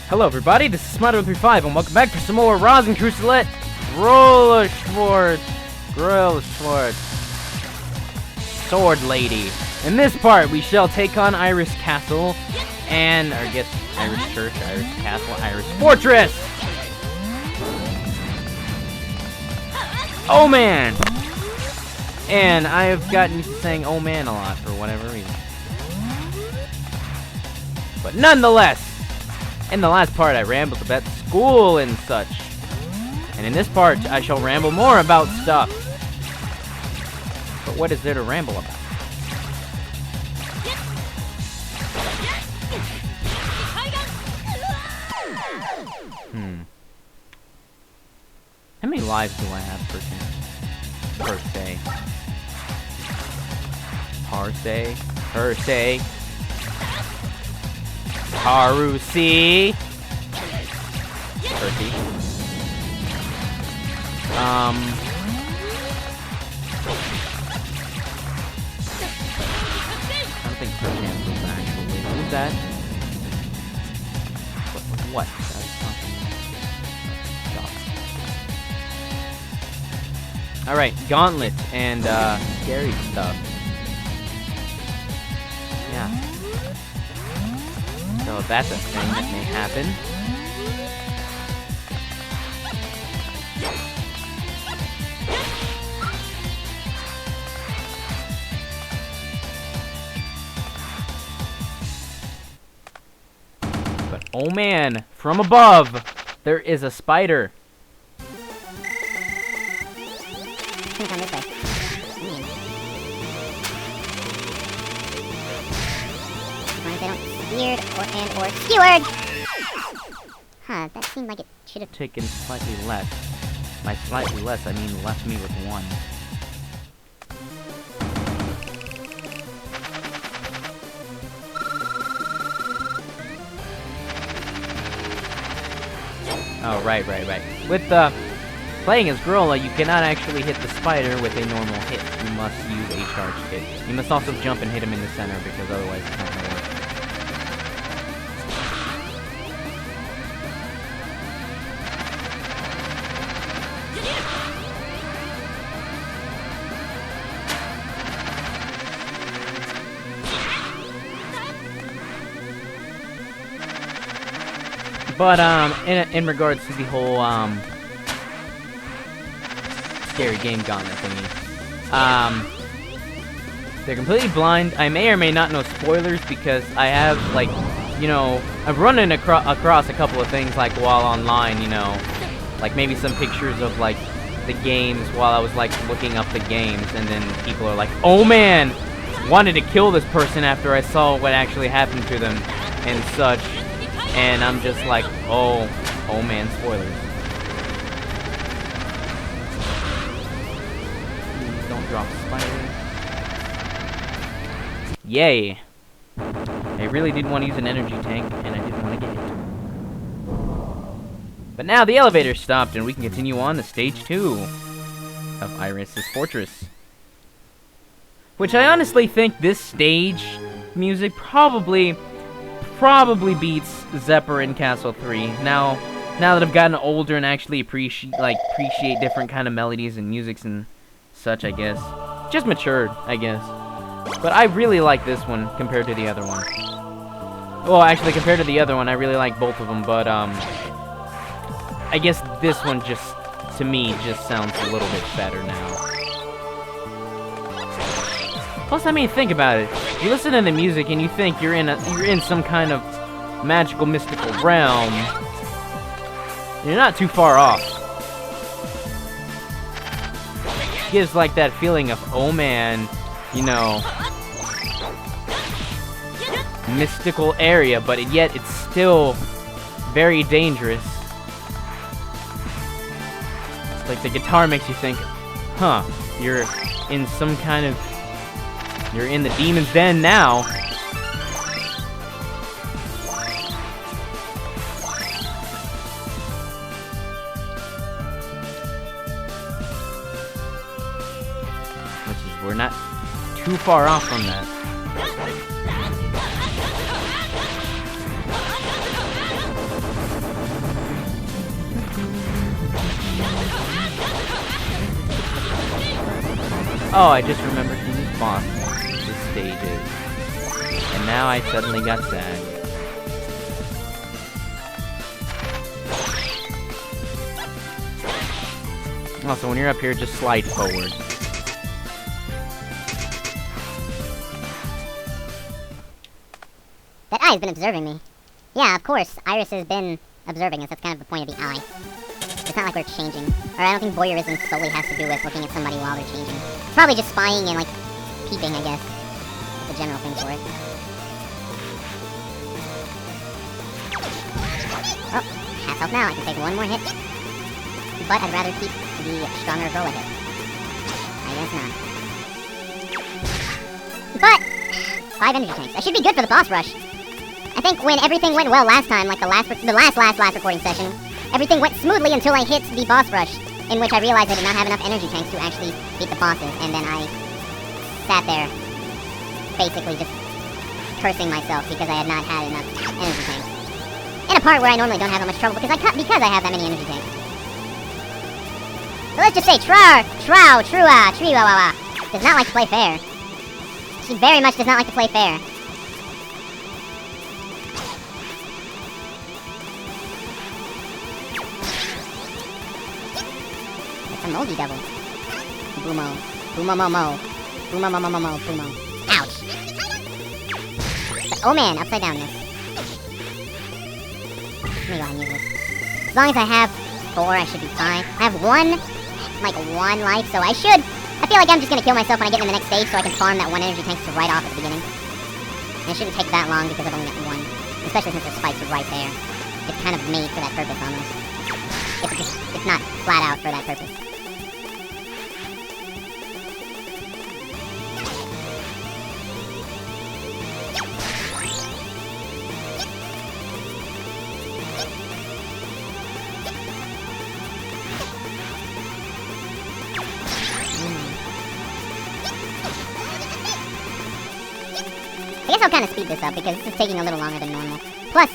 Hello everybody, this is Smite135 and welcome back for some more Rosenkreuzstilette Grollschwert Sword Lady. In this part, we shall take on Iris Castle and, or I guess, Iris Church, Iris Castle, Iris Fortress! Oh man! And I have gotten used to saying oh man a lot for whatever reason. But nonetheless, in the last part I rambled about school and such. And in this part I shall ramble more about stuff. But what is there to ramble about? How many lives do I have per se? Harusi. Percy. I don't think Percy was actually. Who's that? What? Alright, Gauntlet and scary stuff. Yeah. So that's a thing that may happen. But oh man, from above, there is a spider. Come on this way. As long as they don't speared or skewered! Huh, that seemed like it should have taken slightly less. By slightly less, I mean left me with one. Oh, right. With playing as Grolla, you cannot actually hit the spider with a normal hit. You must use a charged hit. You must also jump and hit him in the center, because otherwise it's not going to work. But, in regards to the whole, scary game Gauntlet thingy, they're completely blind. I may or may not know spoilers, because I have, like, you know, I've run across a couple of things, like, while online, you know, like, maybe some pictures of, like, the games while I was, like, looking up the games, and then people are like, oh man, wanted to kill this person after I saw what actually happened to them, and such. And I'm just like, oh man, spoilers. Please don't drop spider. Yay. I really did want to use an energy tank, and I didn't want to get hit. But now the elevator stopped, and we can continue on to stage 2 of Iris's Fortress. Which I honestly think this stage music probably beats Zephyr in Castle 3. Now that I've gotten older and actually appreciate different kind of melodies and musics and such, I guess. Just matured, I guess. But I really like this one compared to the other one. Well, actually, compared to the other one, I really like both of them, but, I guess this one just, to me, just sounds a little bit better now. Plus, I mean, think about it. You listen to the music and you think you're in some kind of magical, mystical realm. You're not too far off. It gives like that feeling of, oh man, you know, mystical area, but yet it's still very dangerous. It's like the guitar makes you think, huh, you're in some kind of, you're in the demon's den now. Which is, we're not too far off from that. Oh, I just remembered who this boss this stage is. And now I suddenly got sad. Also, when you're up here, just slide forward. That eye has been observing me. Yeah, of course, Iris has been observing us. That's kind of the point of the eye. It's not like we're changing. Or I don't think voyeurism solely has to do with looking at somebody while they're changing. It's probably just spying and, like, peeping, I guess. That's the general thing for it. Oh, half health now. I can take one more hit. But I'd rather keep the stronger Grolla hit. I guess not. But 5 energy tanks. I should be good for the boss rush. I think when everything went well last time, like the last recording session, everything went smoothly until I hit the boss rush, in which I realized I did not have enough energy tanks to actually beat the bosses, and then I sat there, basically just cursing myself because I had not had enough energy tanks. In a part where I normally don't have that much trouble because I have that many energy tanks. So let's just say Trua does not like to play fair. She very much does not like to play fair. It's a moldy devil. Boomo. Boomo-mo-mo. Boomo-mo-mo-mo-mo. Boomo. Ouch. But, oh man, upside downness. Let me go ahead and use this. As long as I have 4, I should be fine. I have 1 life, so I feel like I'm just gonna kill myself when I get into the next stage so I can farm that 1 energy tank to right off at the beginning. And it shouldn't take that long because I've only got 1. Especially since the spikes are right there. It's kind of made for that purpose almost. It's not flat out for that purpose. I guess I'll kind of speed this up because this is taking a little longer than normal. Plus,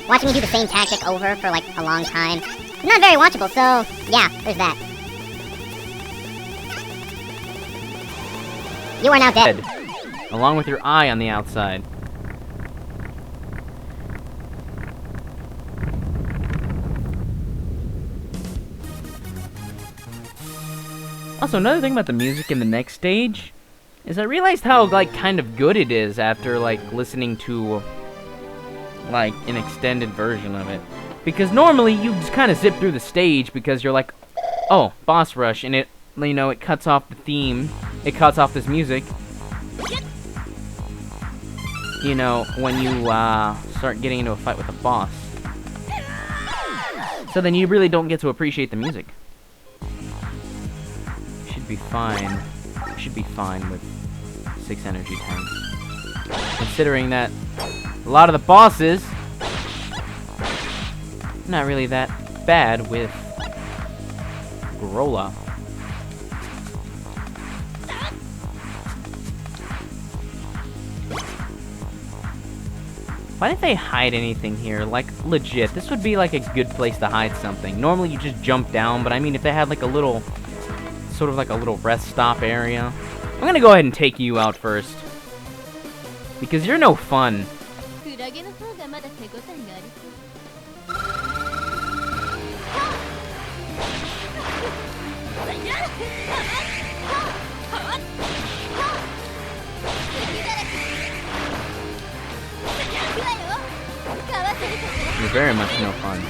watching me do the same tactic over for like a long time is not very watchable, so yeah, there's that. You are now dead. Along with your eye on the outside. Also, another thing about the music in the next stage is I realized how, like, kind of good it is after, like, listening to, like, an extended version of it. Because normally you just kind of zip through the stage because you're like, oh, boss rush, and it, you know, it cuts off the theme, it cuts off this music. You know, when you, start getting into a fight with a boss. So then you really don't get to appreciate the music. Should be fine. Should be fine with 6 energy tanks. Considering that a lot of the bosses not really that bad with Grolla. Why didn't they hide anything here? Like, legit, this would be like a good place to hide something. Normally you just jump down, but I mean if they had like a little, sort of like a little rest stop area. I'm gonna go ahead and take you out first. Because you're no fun. You're very much no fun.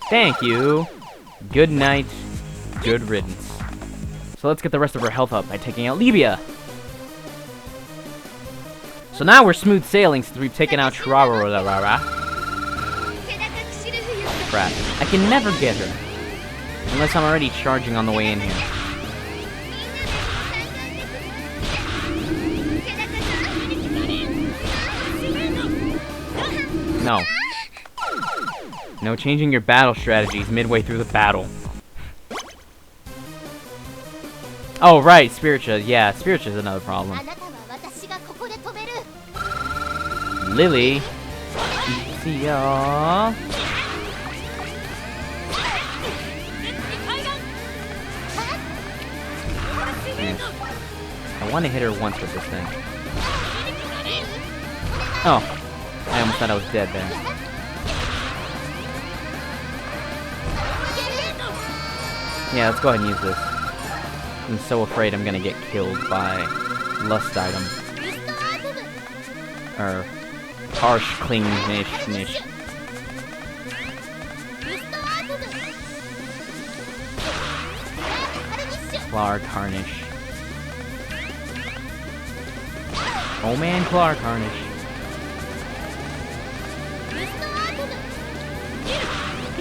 Thank you. Good night. Good riddance. So let's get the rest of her health up by taking out Libya. So now we're smooth sailing since we've taken out Trararara. Crap. I can never get her. Unless I'm already charging on the way in here. No. No changing your battle strategies midway through the battle. Oh, right, Spiritia. Yeah, Spiritia's another problem. Lily. See ya. I want to hit her once with this thing. Oh, I almost thought I was dead there. Yeah, let's go ahead and use this. I'm so afraid I'm gonna get killed by lust item. Or harsh clingish. Clar Tarnish. Oh man, Clar Tarnish.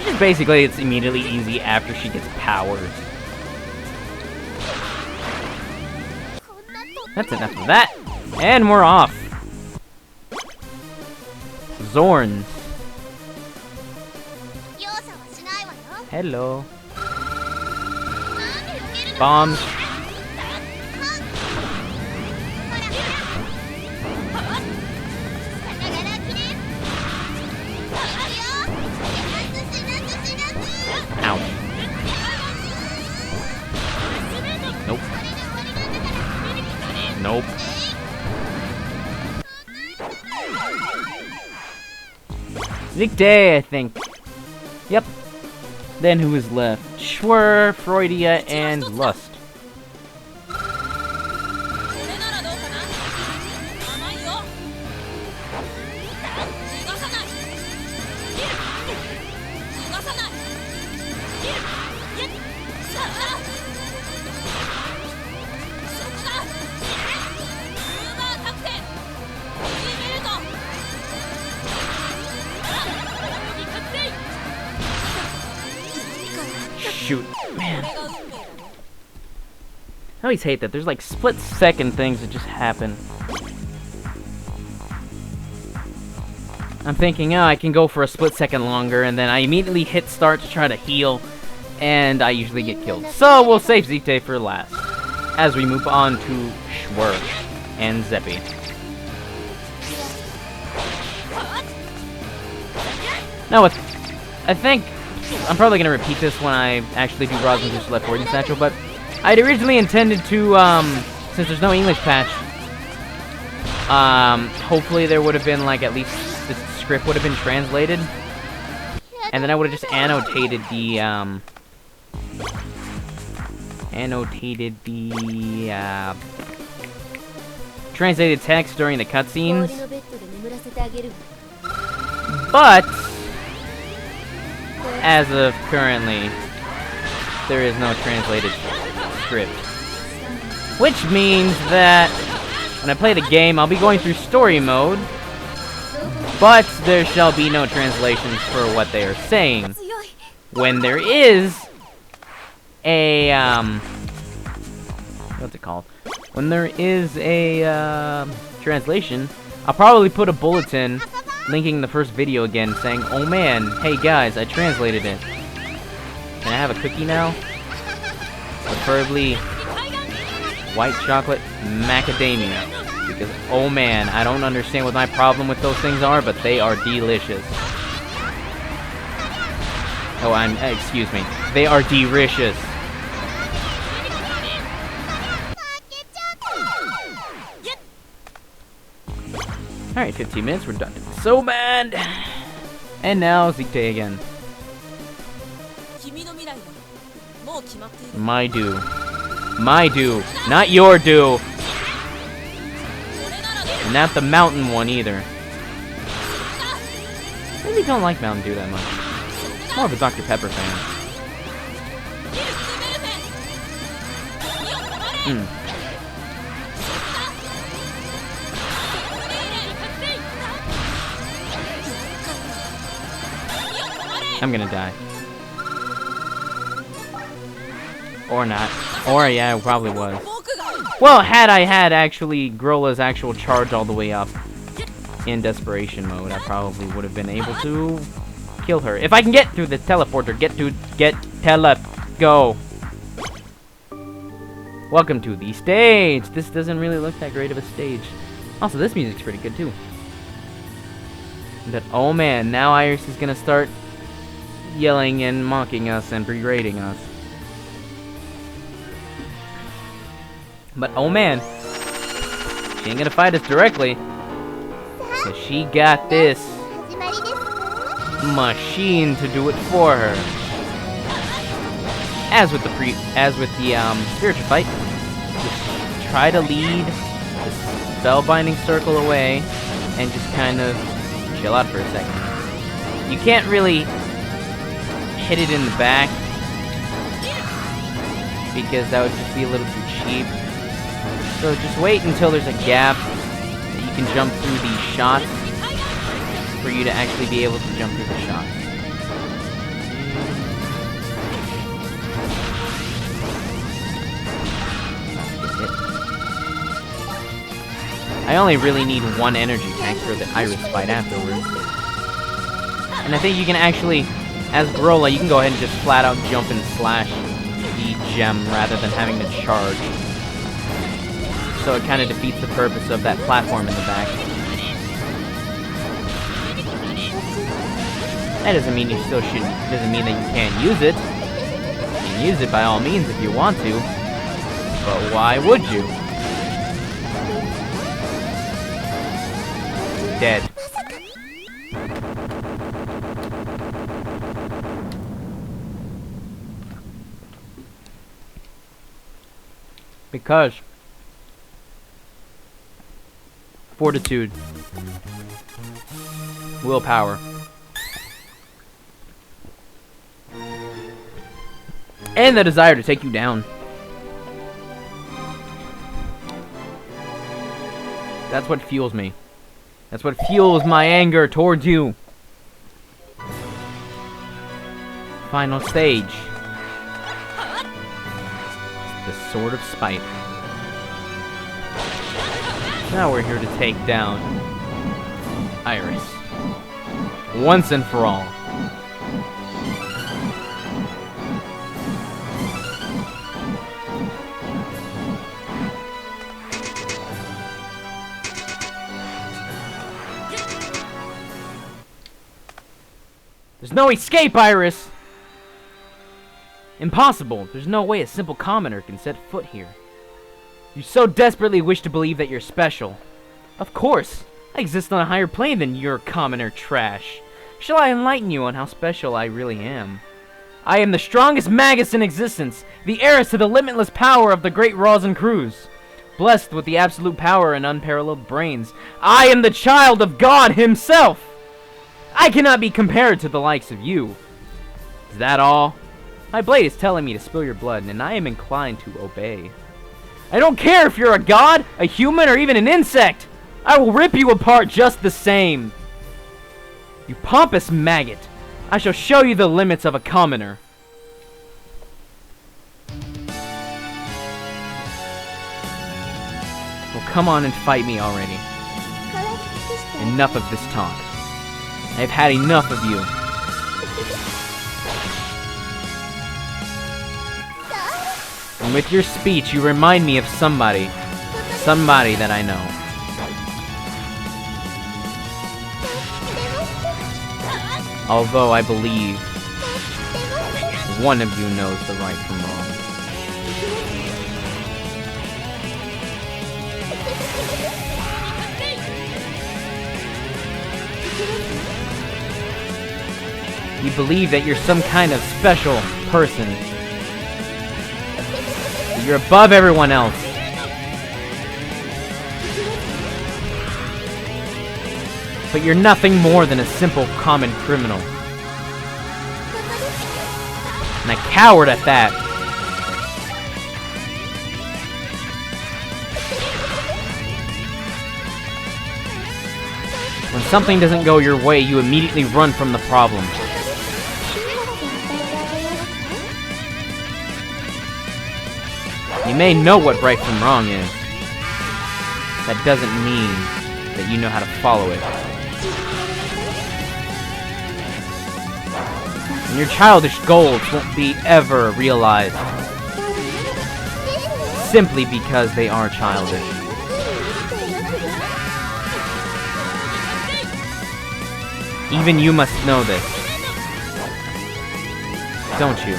Just basically, it's immediately easy after she gets powers. That's enough of that. And we're off. Zorns. Hello. Bombs. Ouch. Nope. Nope. Zigday, I think. Yep. Then who is left? Schwer, Freudia, and Lust. Shoot. Man. I always hate that. There's like split-second things that just happen. I'm thinking, oh, I can go for a split second longer, and then I immediately hit start to try to heal, and I usually get killed. So we'll save Zite for last, as we move on to Schwer and Zeppy. Now, I think I'm probably going to repeat this when I actually do Rosenkreuzstilette Grollschwert FINAL, but I'd originally intended to, since there's no English patch, hopefully there would have been, like, at least the script would have been translated, and then I would have just annotated the, translated text during the cutscenes, but as of currently, there is no translated script. Which means that when I play the game, I'll be going through story mode, but there shall be no translations for what they are saying. When there is a, what's it called? When there is a, translation, I'll probably put a bulletin linking the first video again, saying, oh man, hey guys, I translated it. Can I have a cookie now? Preferably white chocolate macadamia. Because, oh man, I don't understand what my problem with those things are, but they are delicious. Oh, excuse me. They are delicious. Alright, 15 minutes, we're done. So bad! And now, Zigte again. My do. My do. Not your do. Not the mountain one either. I really don't like Mountain Dew that much. More of a Dr. Pepper fan. I'm gonna die. Or not. Or, yeah, it probably was. Well, had I had actually Grolla's actual charge all the way up in desperation mode, I probably would have been able to kill her. If I can get through the teleporter, go. Welcome to the stage. This doesn't really look that great of a stage. Also, this music's pretty good too. But oh man, now Iris is gonna start yelling and mocking us and berating us. But oh man, she ain't gonna fight us directly. So she got this machine to do it for her. As with the spiritual fight, just try to lead the spellbinding circle away and just kind of chill out for a second. You can't really hit it in the back because that would just be a little too cheap. So just wait until there's a gap that you can jump through these shots for you to actually be able to jump through the shots. I only really need one energy tank for the Iris fight afterwards. And I think you can actually, as Grolla, you can go ahead and just flat out jump and slash the gem rather than having to charge. So it kind of defeats the purpose of that platform in the back. That doesn't mean you still shouldn't, doesn't mean that you can't use it. You can use it by all means if you want to. But why would you? Dead. Because fortitude, willpower, and the desire to take you down. That's what fuels me. That's what fuels my anger towards you. Final stage. The Sword of Spite. Now we're here to take down Iris. Once and for all. There's no escape, Iris! Impossible. There's no way a simple commoner can set foot here. You so desperately wish to believe that you're special. Of course! I exist on a higher plane than your commoner trash. Shall I enlighten you on how special I really am? I am the strongest magus in existence, the heiress to the limitless power of the great Rosenkreuz. Blessed with the absolute power and unparalleled brains, I am the child of God himself! I cannot be compared to the likes of you. Is that all? My blade is telling me to spill your blood, and I am inclined to obey. I don't care if you're a god, a human, or even an insect! I will rip you apart just the same! You pompous maggot! I shall show you the limits of a commoner. Well, come on and fight me already. Enough of this talk. I've had enough of you. And with your speech, you remind me of somebody. Somebody that I know. Although I believe one of you knows the right from wrong. You believe that you're some kind of special person. That you're above everyone else. But you're nothing more than a simple common criminal. And a coward at that. When something doesn't go your way, you immediately run from the problem. You may know what right from wrong is. That doesn't mean that you know how to follow it. And your childish goals won't be ever realized. Simply because they are childish. Even you must know this. Don't you?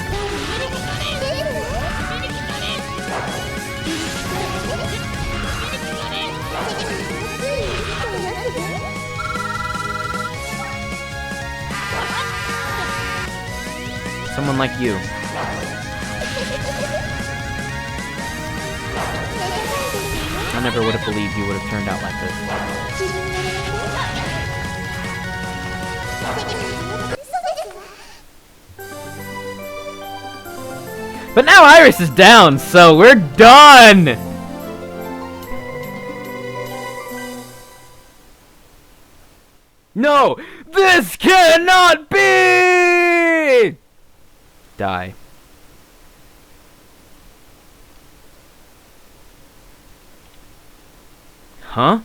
Someone like you. I never would have believed you would have turned out like this. But now Iris is down, so we're done! No! This cannot be! Die. Huh?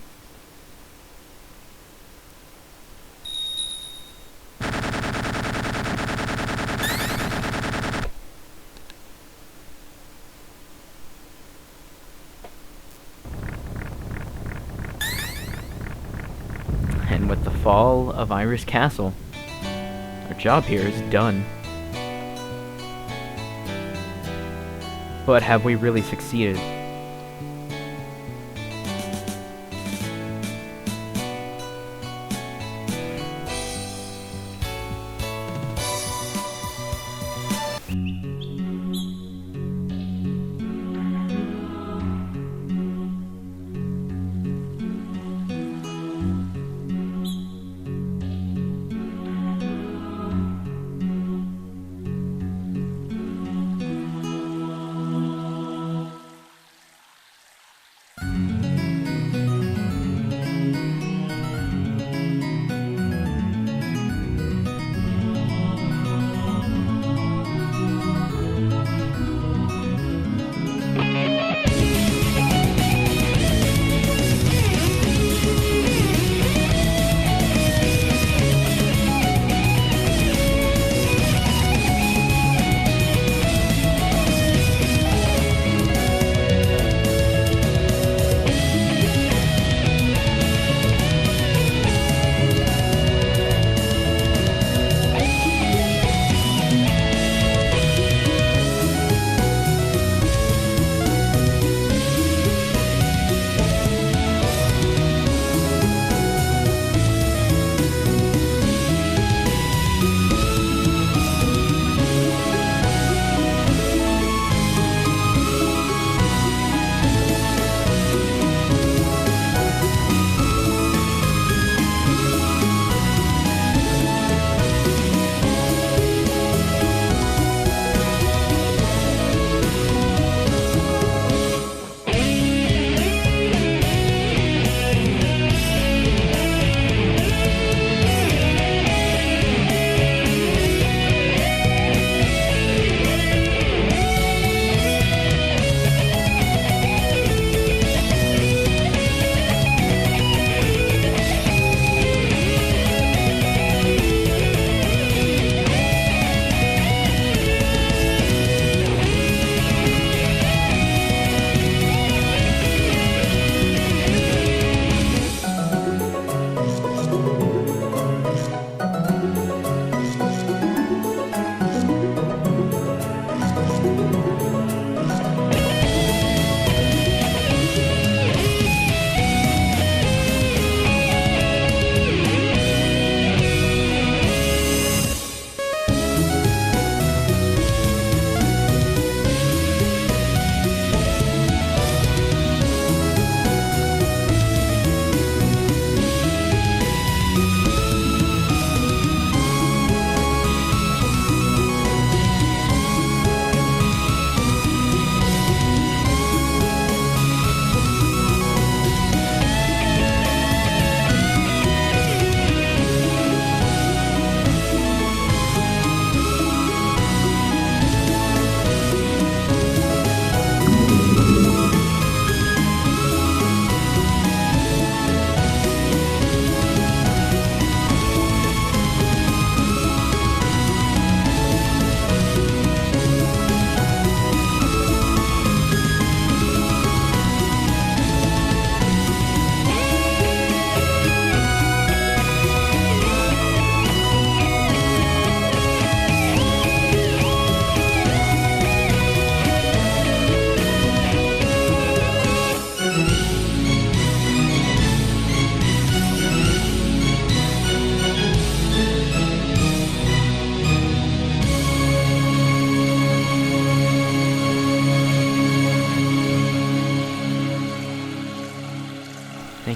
And with the fall of Iris Castle, our job here is done. But have we really succeeded?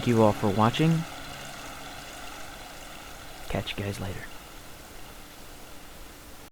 thank you all for watching. Catch you guys later.